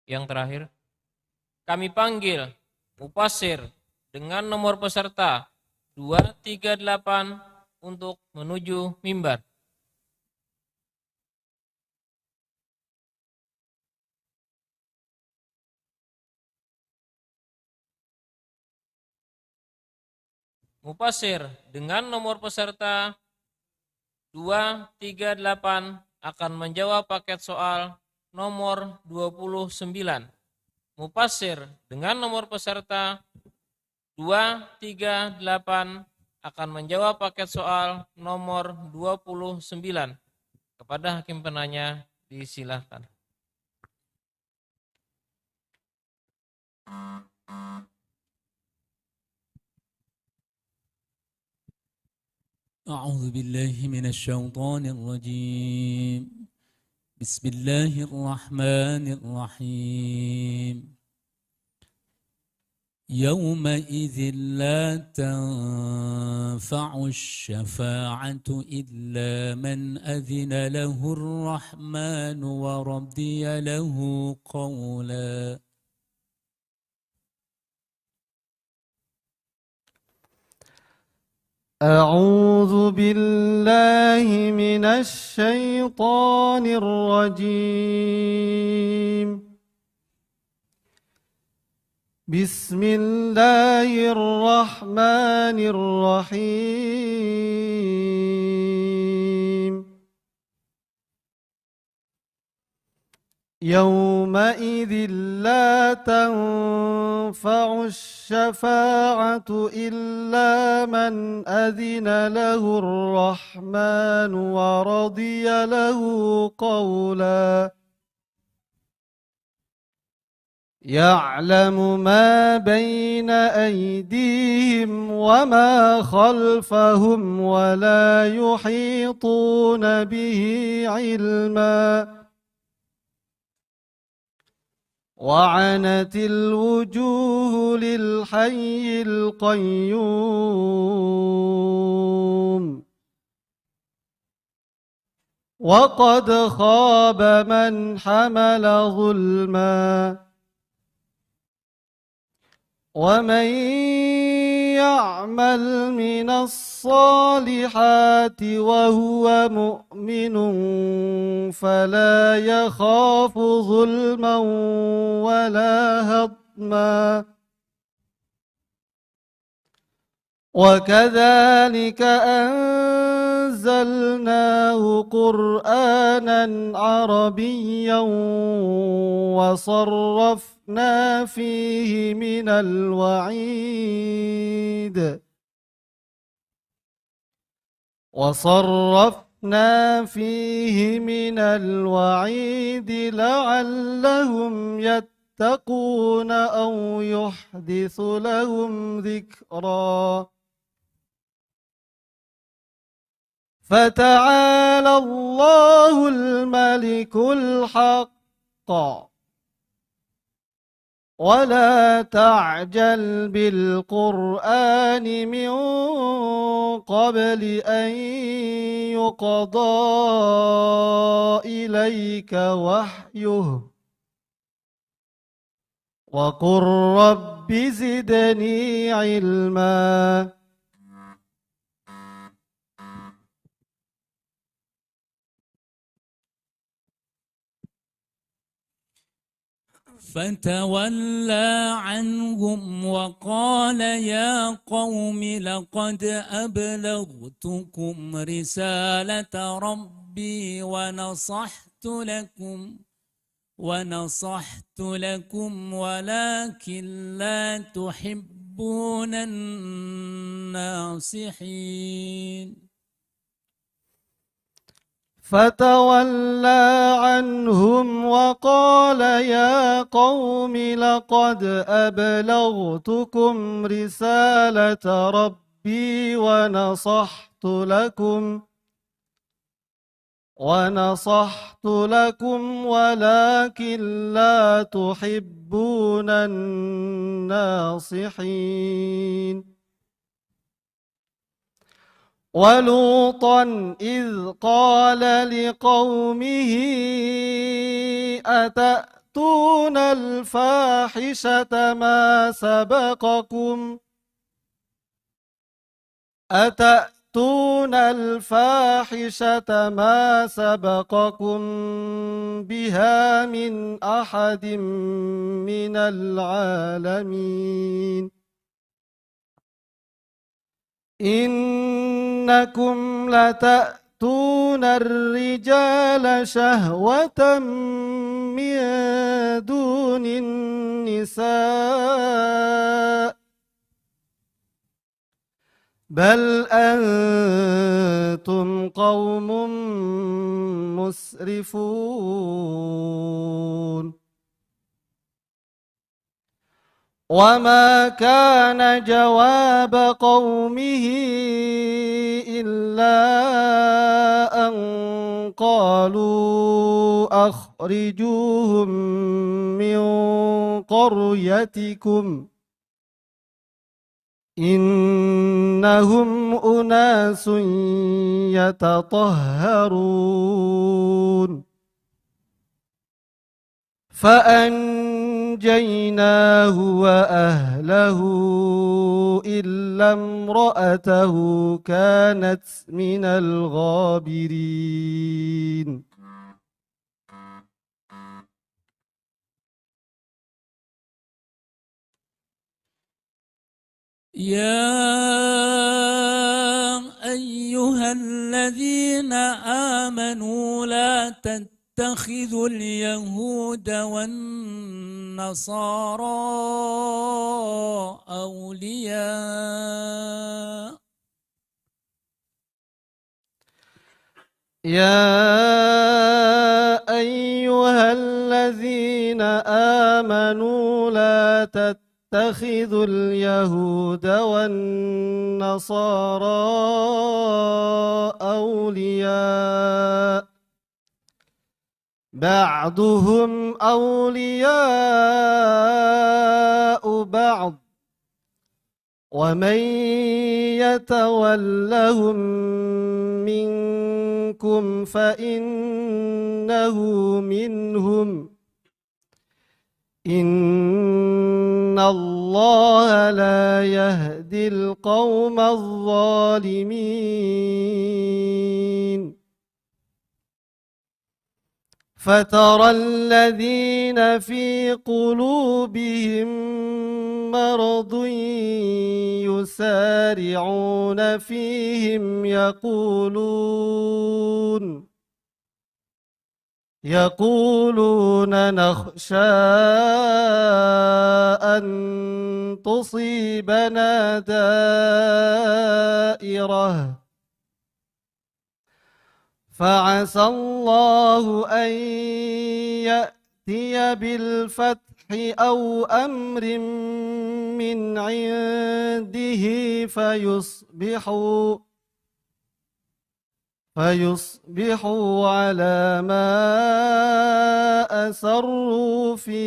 Yang terakhir, kami panggil mufasir dengan nomor peserta 238 untuk menuju mimbar. Mufasir dengan nomor peserta 238 akan menjawab paket soal nomor 29. Mufasir dengan nomor peserta 238 akan menjawab paket soal nomor 29. Kepada hakim penanya disilahkan. أعوذ بالله من الشيطان الرجيم. بسم الله الرحمن الرحيم. يومئذ لا تنفع الشفاعة إلا من أذن له الرحمن ورضي له قولا. أعوذ بالله من الشيطان الرجيم. بسم الله الرحمن الرحيم. يومئذ لا تنفع الشفاعة إلا من أذن له الرحمن ورضي له قولا. يعلم ما بين أيديهم وما خلفهم ولا يحيطون به علما. وعنت الوجوه للحي القيوم وقد خاب من حمل ظلما. ومن يعمل من الصالحات وهو مؤمن فلا يخاف ظلما ولا هضما. وكذلك أنزلناه قرآنا عربيا وصرفنا فيه من الوعيد لعلهم يتقون أو يحدث لهم ذكرا. فتعالى الله الملك الحق ولا تعجل بالقرآن من قبل أن يقضى إليك وحيه وقل رب زدني علما. فتولى عنهم وقال يا قوم لقد أبلغتكم رسالة ربي ونصحت لكم ولكن لا تحبون الناصحين. فتولى عنهم وقال يا قوم لقد أبلغتكم رسالة ربي ونصحت لكم ولكن لا تحبون الناصحين. ولوطا إذ قال لقومه أتأتون أتأتون الفاحشة ما سبقكم بها من أحد من العالمين إنكم لتأتون الرجال شهوة من دون النساء بل أنتم قوم مسرفون وما كان جواب قومه إلا أن قالوا أخرجوهم من قريتكم إنهم أناس يتطهرون فأنجيناه وأهله إلا امرأته كانت من الغابرين يا أيها الذين آمنوا لا تتخذوا اليهود والنصارى أولياء يا أيها الذين آمنوا لا تتخذوا اليهود والنصارى أولياء بعضهم أولياء بعض ومن يتولهم منكم فإنه منهم إن الله لا يهدي القوم الظالمين فترى الذين في قلوبهم مرض يسارعون فيهم يقولون نخشى أن تصيبنا دائرة فعسى الله أن يأتي بالفتح أو أمر من عنده فيصبحوا على ما أسروا في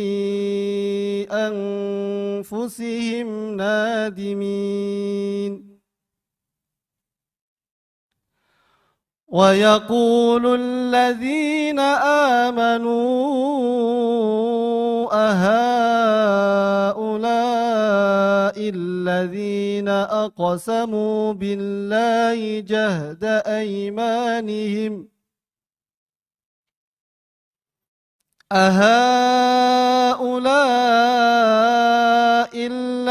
أنفسهم نادمين ويقول الذين آمنوا أهؤلاء الذين أقسموا بالله جهد أيمانهم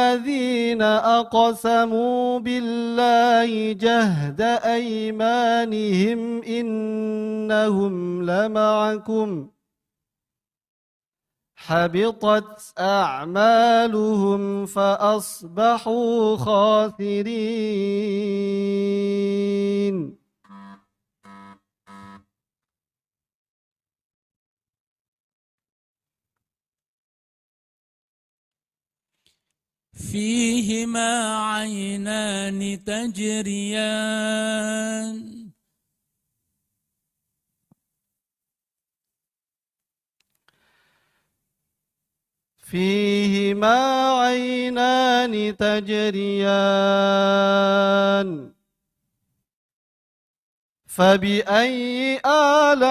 الذين أقسموا بالله جهد أيمانهم إنهم لمعكم حبطت أعمالهم فأصبحوا خاسرين فيهما عينان تجريان فيهما عينان تجريان فبأي آلاء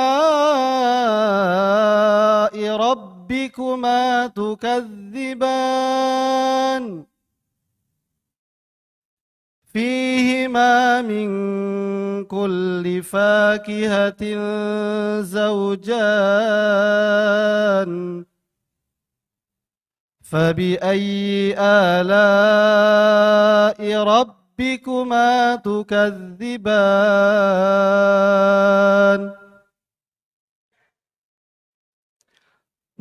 ربكما ربكما تكذبان فيهما من كل فاكهة زوجان فبأي آلاء ربكما تكذبان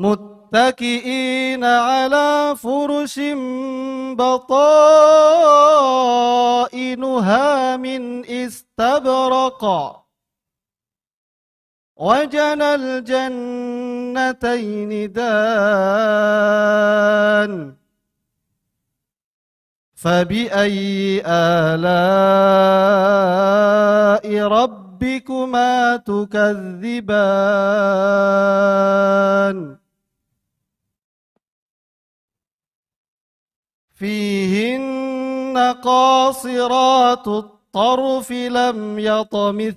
متكئين على فرش بطائنها من استبرق وجنى الجنتين دان فبأي آلاء ربكما تكذبان فيهن قاصرات الطرف لم يطمثهن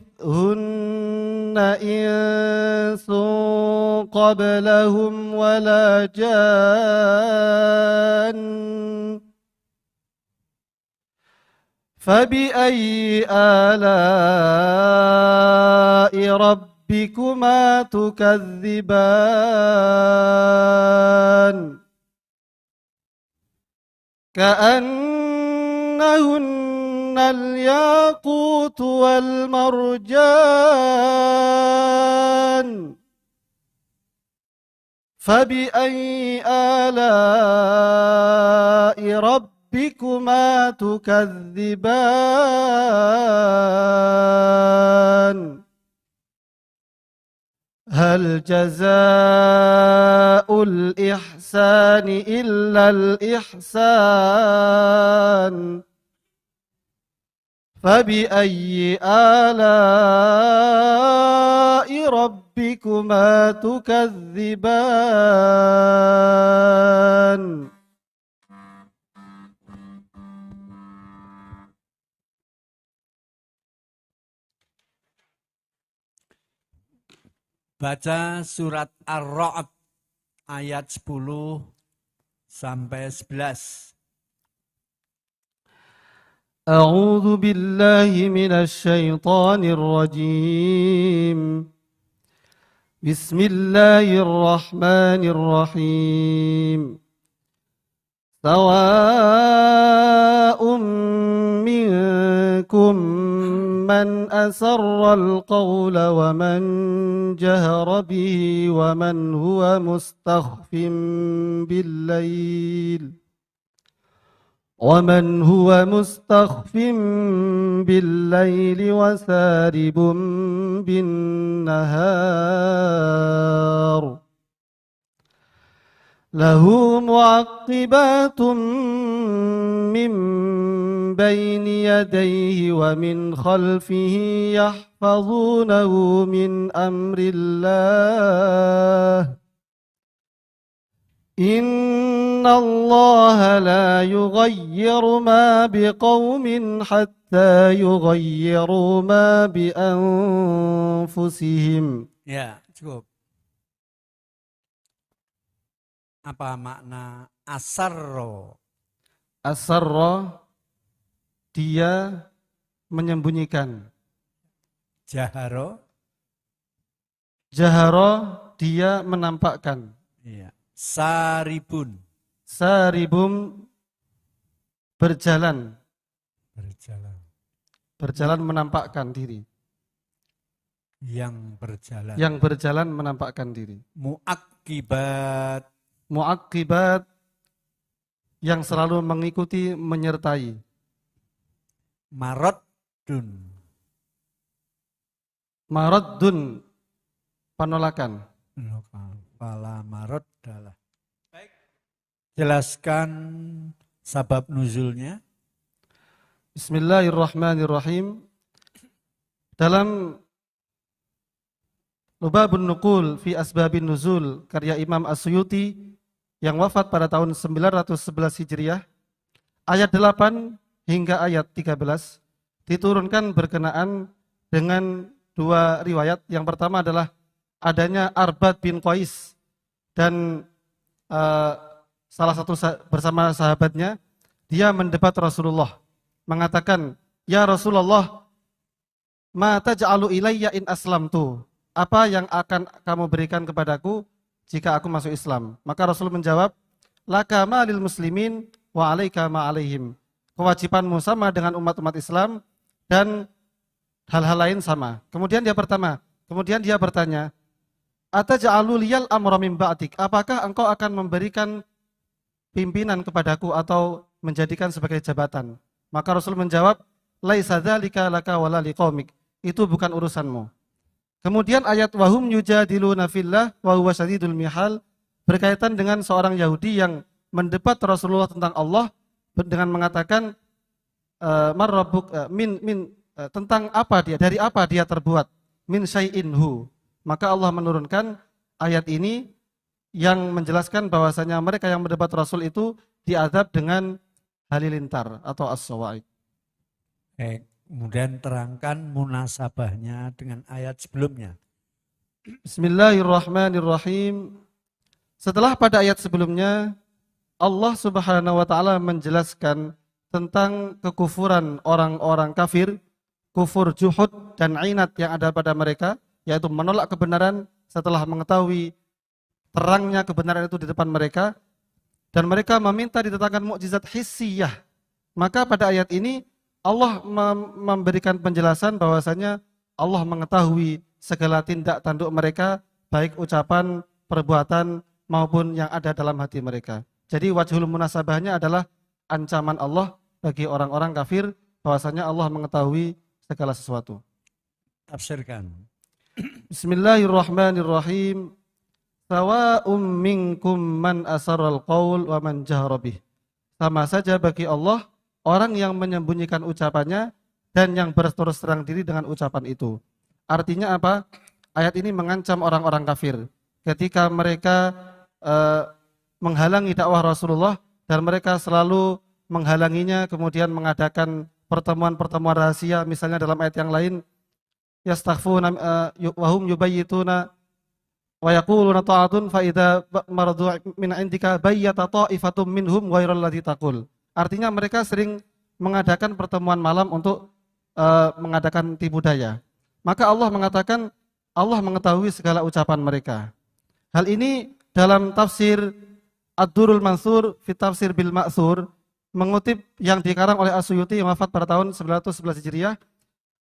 إنس قبلهم ولا جان فبأي آلاء ربكما تكذبان كأنهن الياقوت والمرجان فبأي آلاء ربكما تكذبان هل جزاء الإحسان إلا الإحسان فبأي آلاء ربكما تكذبان Baca surat Ar-Ra'd ayat 10 sampai 11. أعوذ بالله من الشيطان الرجيم بسم الله الرحمن الرحيم سواء منكم من أسر القول ومن جهر به ومن هو مستخف بالليل وسارب بالنهار له معقبات من بين يديه ومن خلفه يحفظونه من أمر الله إن الله لا يغير ما بقوم حتى يغيروا ما بأنفسهم. Ya, cukup. Apa makna asarro? Asarra, dia menyembunyikan. Jaharo? Jahara, dia menampakkan. Iya. Saribun? Saribum, berjalan. Berjalan. Berjalan menampakkan diri. Yang berjalan. Yang berjalan menampakkan diri. Mu'akibat? Mu'akibat, yang selalu mengikuti, menyertai. Maroddun? Maraddun, penolakan. Fala maroddalah. Baik. Jelaskan sabab nuzulnya. Bismillahirrahmanirrahim. Dalam Lubabun Nuqul fi Asbabin Nuzul karya Imam As-Suyuti yang wafat pada tahun 911 Hijriah, ayat 8 hingga ayat 13 diturunkan berkenaan dengan dua riwayat. Yang pertama adalah adanya Arbad bin Qais dan salah satu bersama sahabatnya, dia mendebat Rasulullah, mengatakan, "Ya Rasulullah, ma taj'alu ilayya in aslamtu?" Apa yang akan kamu berikan kepadaku jika aku masuk Islam? Maka Rasul menjawab, "Laka ma lil muslimin wa 'alaika ma 'alaihim." Kewajibanmu sama dengan umat-umat Islam dan hal-hal lain sama. Kemudian dia bertanya, "Ataj'alu liyal amra min ba'dik?" Apakah engkau akan memberikan pimpinan kepadaku atau menjadikan sebagai jabatan? Maka Rasul menjawab, "Laisa dzalika laka wala liqaumik." Itu bukan urusanmu. Kemudian ayat wahum yujadiluna fillah wa huwa syadidul mihal berkaitan dengan seorang Yahudi yang mendebat Rasulullah tentang Allah dengan mengatakan tentang apa dia, dari apa dia terbuat, min syai'inhu. Maka Allah menurunkan ayat ini yang menjelaskan bahwasanya mereka yang mendebat Rasul itu diazab dengan halilintar atau as-sawa'iq. Kemudian terangkan munasabahnya dengan ayat sebelumnya. Bismillahirrahmanirrahim. Setelah pada ayat sebelumnya Allah Subhanahu wa taala menjelaskan tentang kekufuran orang-orang kafir, kufur juhud dan inat yang ada pada mereka, yaitu menolak kebenaran setelah mengetahui terangnya kebenaran itu di depan mereka, dan mereka meminta didatangkan mukjizat hissiyah. Maka pada ayat ini Allah memberikan penjelasan bahwasanya Allah mengetahui segala tindak tanduk mereka, baik ucapan, perbuatan maupun yang ada dalam hati mereka. Jadi wajhul munasabahnya adalah ancaman Allah bagi orang-orang kafir bahwasanya Allah mengetahui segala sesuatu. Tafsirkan. Bismillahirrahmanirrahim. Sawa'um minkum man asarral qaul wa man jahara bih. Sama saja bagi Allah orang yang menyembunyikan ucapannya dan yang berterus terang diri dengan ucapan itu. Artinya apa? Ayat ini mengancam orang-orang kafir ketika mereka menghalangi dakwah Rasulullah dan mereka selalu menghalanginya, kemudian mengadakan pertemuan-pertemuan rahasia, misalnya dalam ayat yang lain, yastakhfuna wa hum yubayyituna wa yaquluna ta'atun fa idza maradu min indika bayyata ta'ifatum minhum ghairal ladzi taqul. Artinya mereka sering mengadakan pertemuan malam untuk mengadakan tipu daya. Maka Allah mengatakan Allah mengetahui segala ucapan mereka. Hal ini dalam tafsir Ad-Durrul Mansur fi Tafsir bil Ma'tsur mengutip yang dikarang oleh As-Suyuti yang wafat pada tahun 911 Hijriah,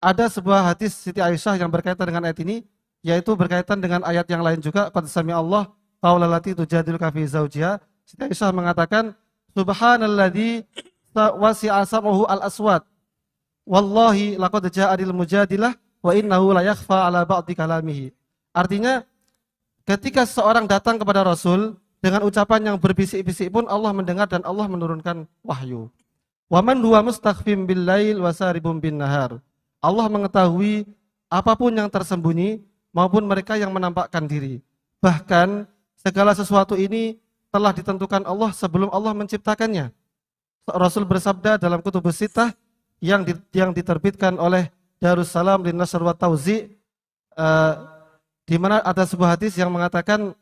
ada sebuah hadis Siti Aisyah yang berkaitan dengan ayat ini, yaitu berkaitan dengan ayat yang lain juga, qad sami Allah qaula allati tujadiluka fi zawjiha. Siti Aisyah mengatakan, subhanalladzi wasi'a sam'uhu al-aswat wallahi laqad ja'adil mujadilah wa innahu la yakhfa ala ba'di kalamihi. Artinya ketika seseorang datang kepada Rasul dengan ucapan yang berbisik-bisik pun Allah mendengar dan Allah menurunkan wahyu. Wa man huwa mustakhfim bil lail wa saribum bin nahar. Allah mengetahui apapun yang tersembunyi maupun mereka yang menampakkan diri. Bahkan segala sesuatu ini telah ditentukan Allah sebelum Allah menciptakannya. Rasul bersabda dalam Kutubus Sittah yang diterbitkan oleh Darussalam Linnashr wa Tauzi, di mana ada sebuah hadis yang mengatakan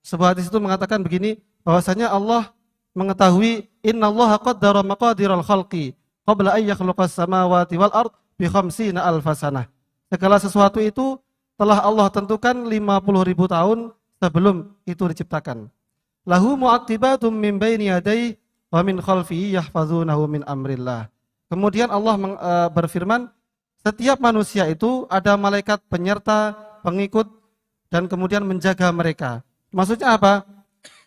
sebuah hadis itu mengatakan begini, bahwasanya Allah mengetahui innallaha qaddara maqadiral khalqi qabla an yakhluqas samawati wal ard bi 50 alf sanah. Segala sesuatu itu telah Allah tentukan 50.000 tahun sebelum itu diciptakan. Lahu mu'aqibatum min baini yadayhi wa min khalfihi yahfazunahu min amrillah. Kemudian Allah berfirman, setiap manusia itu ada malaikat penyerta, pengikut, dan kemudian menjaga mereka. Maksudnya apa?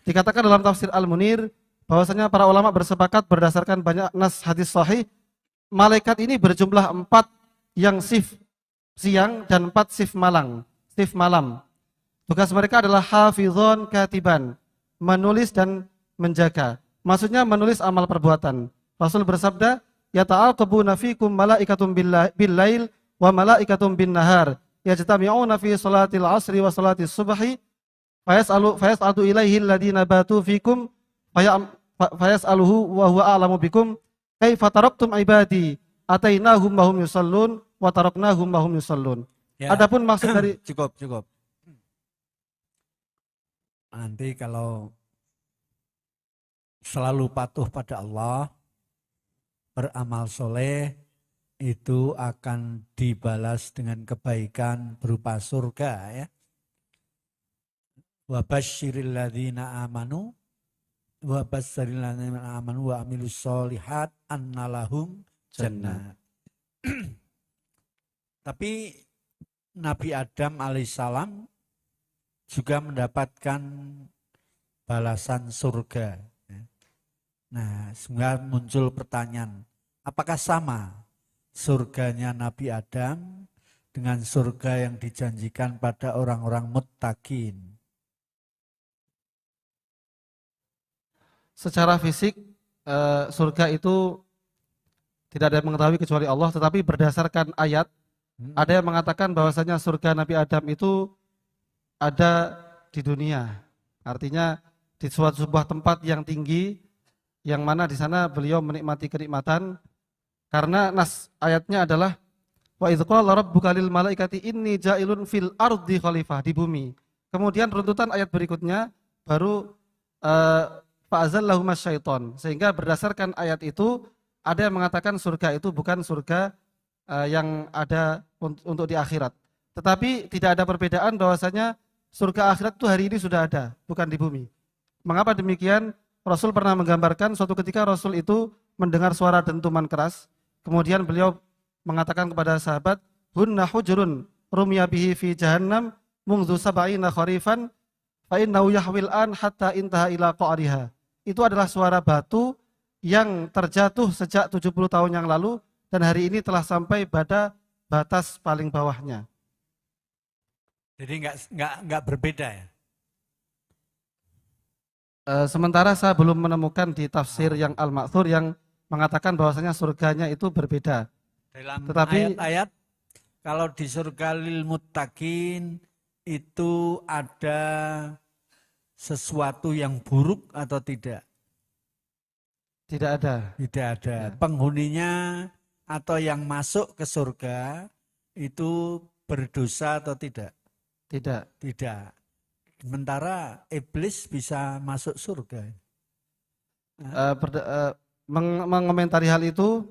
Dikatakan dalam tafsir Al-Munir bahwasanya para ulama bersepakat berdasarkan banyak nas hadis sahih, malaikat ini berjumlah 4 yang shift siang dan 4 shift malam. Tugas mereka adalah hafizon katiban, menulis dan menjaga. Maksudnya menulis amal perbuatan. Rasul bersabda, yata'aqabuna fikum malaikatum bil lail wa malaikatum bin nahar. Yajtami'una fi salatil asri wa salatis subhi fayas'adu ilaihi alladhina batu fikum fayas'aluhu wa huwa a'lamu bikum kaifa taraktum ibadi atainahum wa hum yusallun wa taraknahum wa hum yusallun. Ya. Adapun maksud dari Cukup. nanti kalau selalu patuh pada Allah, beramal soleh, itu akan dibalas dengan kebaikan berupa surga ya. Wa basyiril ladzina amanu wa basyiril ladzina amanu wa amilus solihat annalahum jannah. Tapi Nabi Adam alaihissalam juga mendapatkan balasan surga. Nah, sehingga muncul pertanyaan, apakah sama surganya Nabi Adam dengan surga yang dijanjikan pada orang-orang muttaqin? Secara fisik surga itu tidak ada yang mengetahui kecuali Allah, tetapi berdasarkan ayat ada yang mengatakan bahwasanya surga Nabi Adam itu ada di dunia. Artinya di suatu sebuah tempat yang tinggi, yang mana di sana beliau menikmati kenikmatan, karena nas ayatnya adalah wa idz qala rabbuka lil malaikati inni ja'ilun fil ardi khalifah, di bumi. Kemudian runtutan ayat berikutnya baru fa'azallahuma syaiton, sehingga berdasarkan ayat itu ada yang mengatakan surga itu bukan surga yang ada untuk di akhirat. Tetapi tidak ada perbedaan bahwasanya surga akhirat itu hari ini sudah ada, bukan di bumi. Mengapa demikian? Rasul pernah menggambarkan suatu ketika Rasul itu mendengar suara dentuman keras. Kemudian beliau mengatakan kepada sahabat, hunna hujrun rumiya bihi fi jahannam mungdhu sab'ina kharifan fa innahu yahwil an hatta intaha ila qa'riha. Itu adalah suara batu yang terjatuh sejak 70 tahun yang lalu dan hari ini telah sampai pada batas paling bawahnya. Jadi enggak berbeda ya? Sementara saya belum menemukan di tafsir yang Al-Ma'thur yang mengatakan bahwasanya surganya itu berbeda. Dalam Tetapi ayat-ayat kalau di surga lil muttaqin itu ada sesuatu yang buruk atau tidak? tidak ada. Tidak ada. Ya. Penghuninya atau yang masuk ke surga itu berdosa atau tidak? Tidak. Tidak. Sementara iblis bisa masuk surga. Mengomentari hal itu,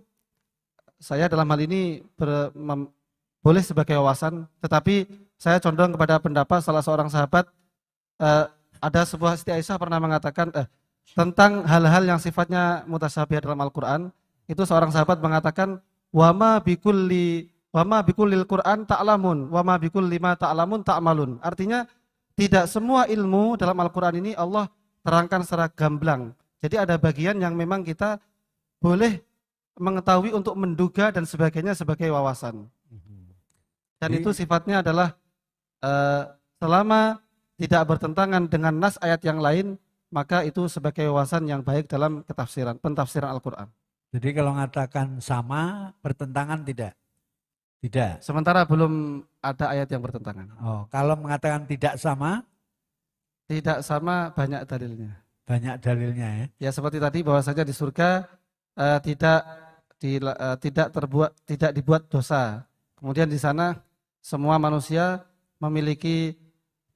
saya dalam hal ini boleh sebagai wawasan, tetapi saya condong kepada pendapat salah seorang sahabat. Ada sebuah Siti Aisyah pernah mengatakan tentang hal-hal yang sifatnya mutasyabih dalam Al-Quran. Itu seorang sahabat mengatakan, wama bikullil Quran ta'lamun, wama bikulli ma ta'lamun ta'malun. Artinya tidak semua ilmu dalam Al-Quran ini Allah terangkan secara gamblang. Jadi ada bagian yang memang kita boleh mengetahui untuk menduga dan sebagainya sebagai wawasan. Dan itu sifatnya adalah selama tidak bertentangan dengan nas ayat yang lain, maka itu sebagai wawasan yang baik dalam pentafsiran Al-Quran. Jadi kalau mengatakan sama, bertentangan tidak? Tidak. Sementara belum ada ayat yang bertentangan. Oh, kalau mengatakan tidak sama? Tidak sama, banyak dalilnya. Banyak dalilnya ya. Ya seperti tadi bahwasanya di surga tidak dibuat dosa. Kemudian di sana semua manusia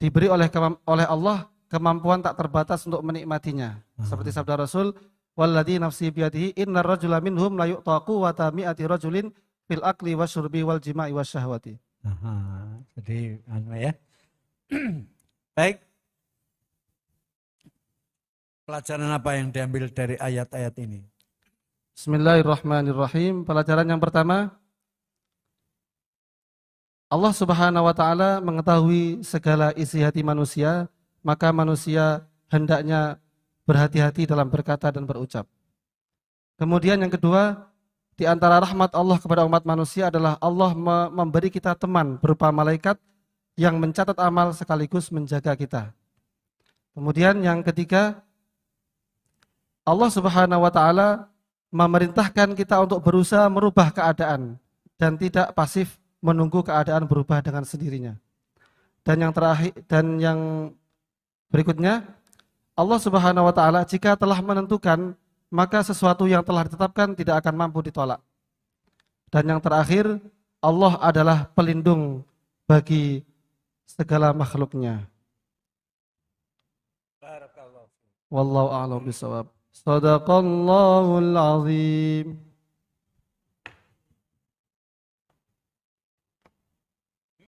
diberi oleh Allah kemampuan tak terbatas untuk menikmatinya. Seperti sabda Rasul, walladzi nafsi biyadihi innar rajula minhum la yu'taqu wa tami'ati rajulin fil akli wasyurbi wal jima'i wasyahwati. Jadi ya. Baik. Pelajaran apa yang diambil dari ayat-ayat ini? Bismillahirrahmanirrahim. Pelajaran yang pertama, Allah Subhanahu wa taala mengetahui segala isi hati manusia, maka manusia hendaknya berhati-hati dalam berkata dan berucap. Kemudian yang kedua, di antara rahmat Allah kepada umat manusia adalah Allah memberi kita teman berupa malaikat yang mencatat amal sekaligus menjaga kita. Kemudian yang ketiga, Allah Subhanahu wa taala memerintahkan kita untuk berusaha merubah keadaan dan tidak pasif menunggu keadaan berubah dengan sendirinya. Dan yang terakhir dan yang berikutnya, Allah Subhanahu wa taala jika telah menentukan, maka sesuatu yang telah ditetapkan tidak akan mampu ditolak. Dan yang terakhir, Allah adalah pelindung bagi segala makhluknya. Barakallahu fiik. Wallahu a'lam bishawab. Shadaqallahul azim.